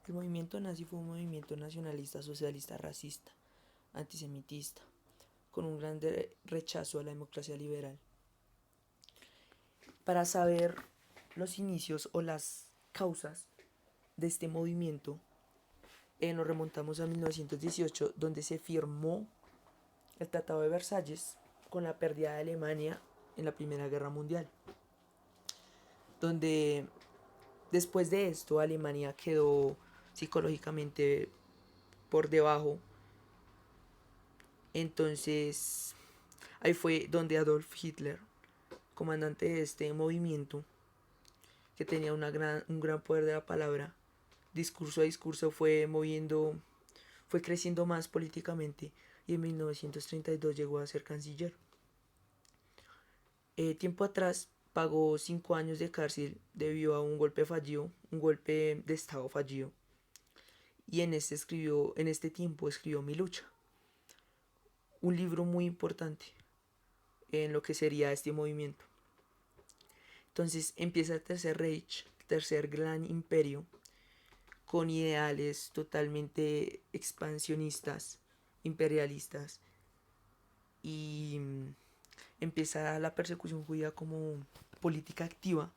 El movimiento nazi fue un movimiento nacionalista, socialista, racista, antisemitista, con un gran rechazo a la democracia liberal. Para saber los inicios o las causas de este movimiento, nos remontamos a 1918, donde se firmó el Tratado de Versalles con la pérdida de Alemania en la Primera Guerra Mundial, donde después de esto Alemania quedó psicológicamente por debajo. Entonces ahí fue donde Adolf Hitler, comandante de este movimiento, que tenía un gran poder de la palabra, discurso a discurso fue creciendo más políticamente, y en 1932 llegó a ser canciller. Tiempo atrás pagó 5 años de cárcel debido a un golpe fallido, un golpe de estado fallido. Y en este tiempo escribió Mi lucha, un libro muy importante en lo que sería este movimiento. Entonces empieza el Tercer Reich, el tercer gran imperio, con ideales totalmente expansionistas, imperialistas, y empieza la persecución judía como política activa.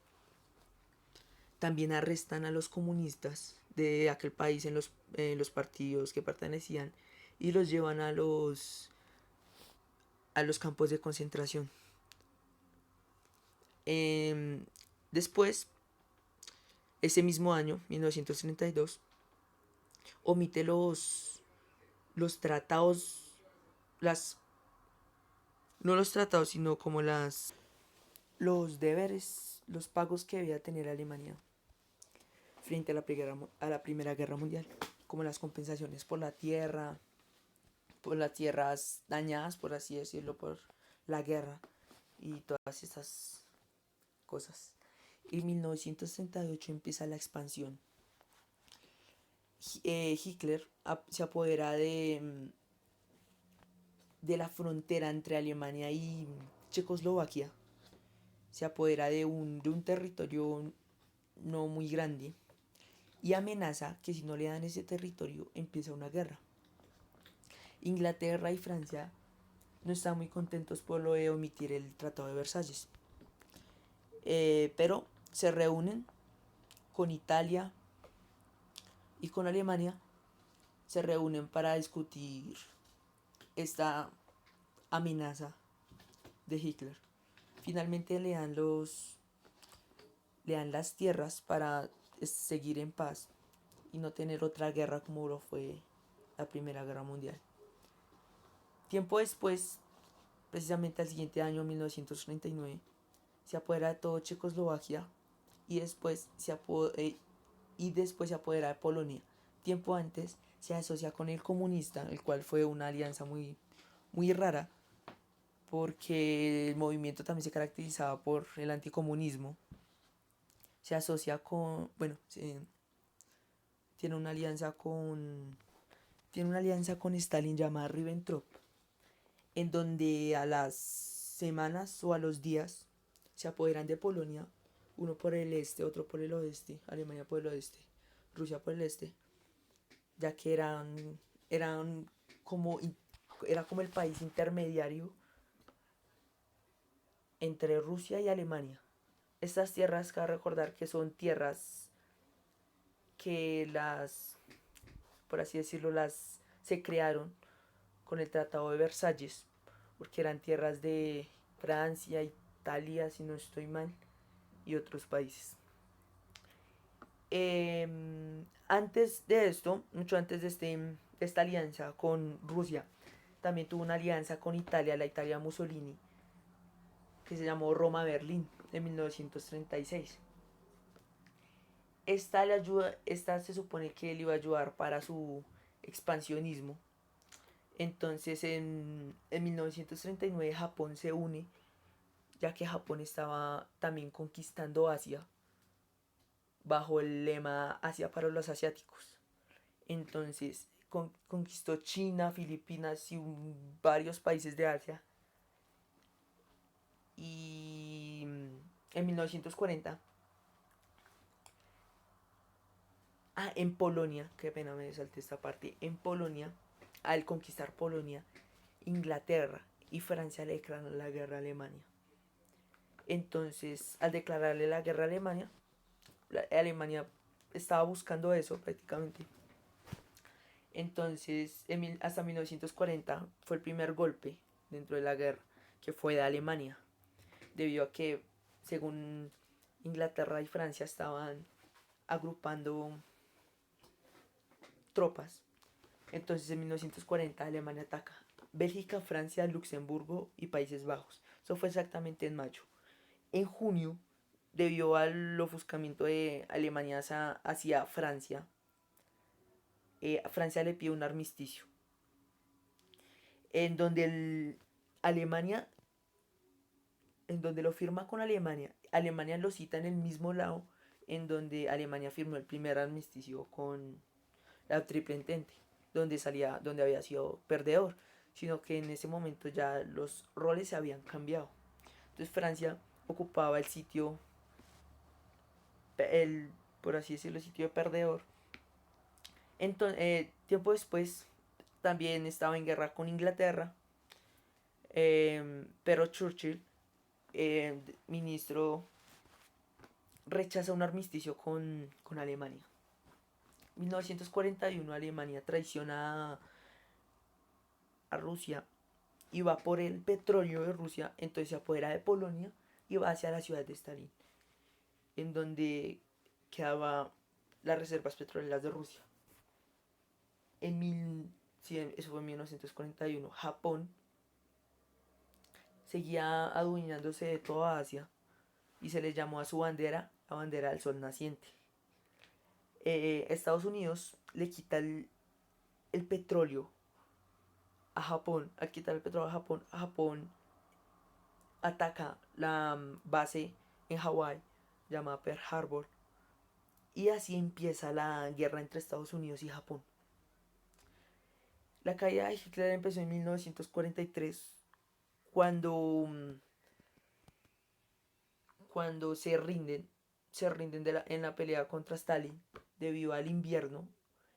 También arrestan a los comunistas de aquel país en los partidos que pertenecían, y los llevan a los campos de concentración. Después, ese mismo año, 1932, omite los tratados, las no los tratados, sino como los deberes, los pagos que debía tener Alemania frente a la Primera Guerra Mundial, como las compensaciones por las tierras dañadas, por así decirlo, por la guerra y todas estas cosas. En 1938 empieza la expansión. Hitler se apodera de la frontera entre Alemania y Checoslovaquia. Se apodera de un territorio no muy grande y amenaza que si no le dan ese territorio empieza una guerra. Inglaterra y Francia no están muy contentos por lo de omitir el Tratado de Versalles, pero se reúnen con Italia y con Alemania, se reúnen para discutir esta amenaza de Hitler. Finalmente le dan las tierras para seguir en paz y no tener otra guerra como lo fue la Primera Guerra Mundial. Tiempo después, precisamente al siguiente año, 1939, se apodera de todo Checoslovaquia y después se apodera de Polonia. Tiempo antes se asocia con el comunista, el cual fue una alianza muy, muy rara, porque el movimiento también se caracterizaba por el anticomunismo. Se asocia con, bueno, tiene una alianza con Stalin llamada Ribbentrop, en donde a las semanas o a los días se apoderan de Polonia, uno por el este, otro por el oeste, Alemania por el oeste, Rusia por el este, ya que eran como, era como el país intermediario entre Rusia y Alemania. Estas tierras, cabe recordar que son tierras que por así decirlo, se crearon con el Tratado de Versalles, porque eran tierras de Francia, Italia, si no estoy mal, y otros países. Antes de esto, mucho antes de esta alianza con Rusia, también tuvo una alianza con Italia, la Italia Mussolini, que se llamó Roma-Berlín de 1936. Esta se supone que le iba a ayudar para su expansionismo. Entonces en 1939 Japón se une, ya que Japón estaba también conquistando Asia bajo el lema Asia para los asiáticos. Entonces conquistó China, Filipinas y varios países de Asia. Y en 1940 En Polonia, qué pena me salté esta parte. En Polonia, al conquistar Polonia, Inglaterra y Francia le declaran la guerra a Alemania. Entonces, al declararle la guerra a Alemania, Alemania estaba buscando eso prácticamente. Entonces, hasta 1940 fue el primer golpe dentro de la guerra, que fue de Alemania, debido a que, según Inglaterra y Francia, estaban agrupando tropas. Entonces, en 1940 Alemania ataca Bélgica, Francia, Luxemburgo y Países Bajos. Eso fue exactamente en mayo. En junio, debido al ofuscamiento de Alemania hacia Francia, Francia le pide un armisticio, en donde Alemania, en donde lo firma con Alemania. Alemania lo cita en el mismo lado en donde Alemania firmó el primer armisticio con la Triple Entente, donde había sido perdedor, sino que en ese momento ya los roles se habían cambiado. Entonces Francia ocupaba el sitio, el, por así decirlo, el sitio de perdedor. Entonces, tiempo después también estaba en guerra con Inglaterra, pero Churchill, ministro, rechaza un armisticio con Alemania. En 1941 Alemania traiciona a Rusia y va por el petróleo de Rusia, entonces se apodera de Polonia y va hacia la ciudad de Stalin, en donde quedaban las reservas petroleras de Rusia. Sí, eso fue en 1941. Japón seguía adueñándose de toda Asia y se le llamó a su bandera la bandera del sol naciente. Estados Unidos le quita el petróleo a Japón. Al quitar el petróleo a Japón ataca la base en Hawái llamada Pearl Harbor, y así empieza la guerra entre Estados Unidos y Japón. La caída de Hitler empezó en 1943 cuando, cuando se rinden en la pelea contra Stalin debido al invierno,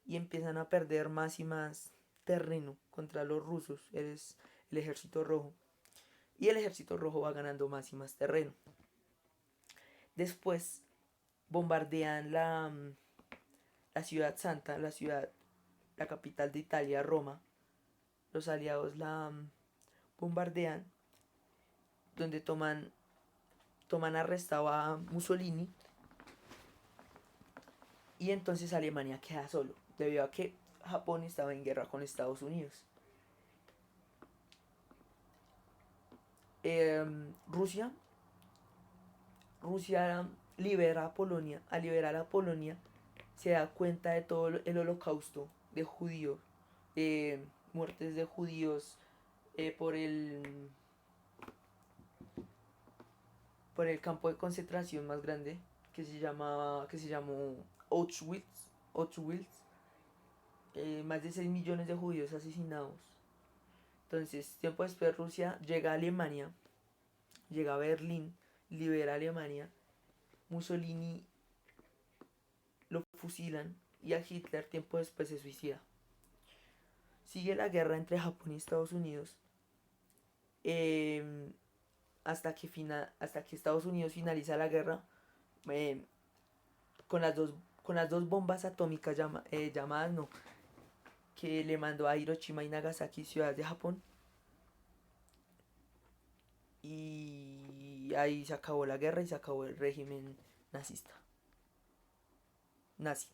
y empiezan a perder más y más terreno contra los rusos, es el ejército rojo, y el ejército rojo va ganando más y más terreno. Después bombardean la ciudad santa, la capital de Italia, Roma. Los aliados la bombardean, donde toman arrestado a Mussolini, y entonces Alemania queda solo, debido a que Japón estaba en guerra con Estados Unidos. Eh, Rusia, Rusia libera a Polonia. Al liberar a Polonia, se da cuenta de todo el holocausto de judíos, muertes de judíos, por el campo de concentración más grande que se llamó Auschwitz. Más de 6 millones de judíos asesinados. Entonces, tiempo después, Rusia llega a Alemania, llega a Berlín, libera a Alemania. Mussolini lo fusilan y a Hitler tiempo después se suicida. Sigue la guerra entre Japón y Estados Unidos, eh, hasta que Estados Unidos finaliza la guerra, eh, con las dos bombas atómicas llamadas, no, que le mandó a Hiroshima y Nagasaki, ciudades de Japón. Y ahí se acabó la guerra y se acabó el régimen nazista. Nazi.